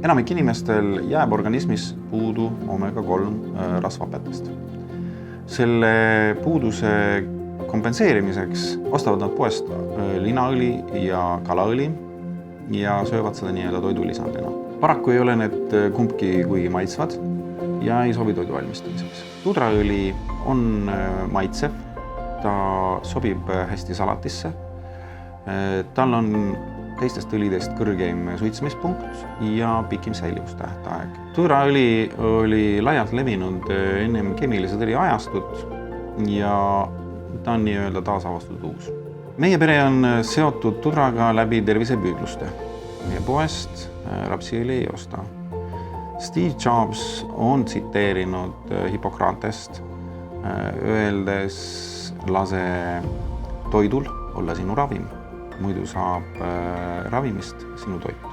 Enamik inimestel jääb organismis puudu omega-3 rasvhapetest. Selle puuduse kompenseerimiseks ostavad nad poest linaõli ja kalaõli ja söövad seda nii-öelda toidulisandina. Paraku ei ole need kumbki kuigi maitsvad ja ei sobi toidu valmistamiseks. Tudraõli on maitsev, ta sobib hästi salatisse. Tal on teistest õlidest kõrgeim suitsemispunkt ja pikim säilivustähtaeg. Tudraõli oli laialt levinud ennem keemilise tõri ajastut ja ta on nii-öelda taasavastatud uus. Meie pere on seotud tudraga läbi tervisepüüdluste. Meie poest rapsiõli ei osta. Steve Jobs on tsiteerinud Hippokratest, öeldes lase toidul olla sinu ravim, muidu saab ravimist sinu toit.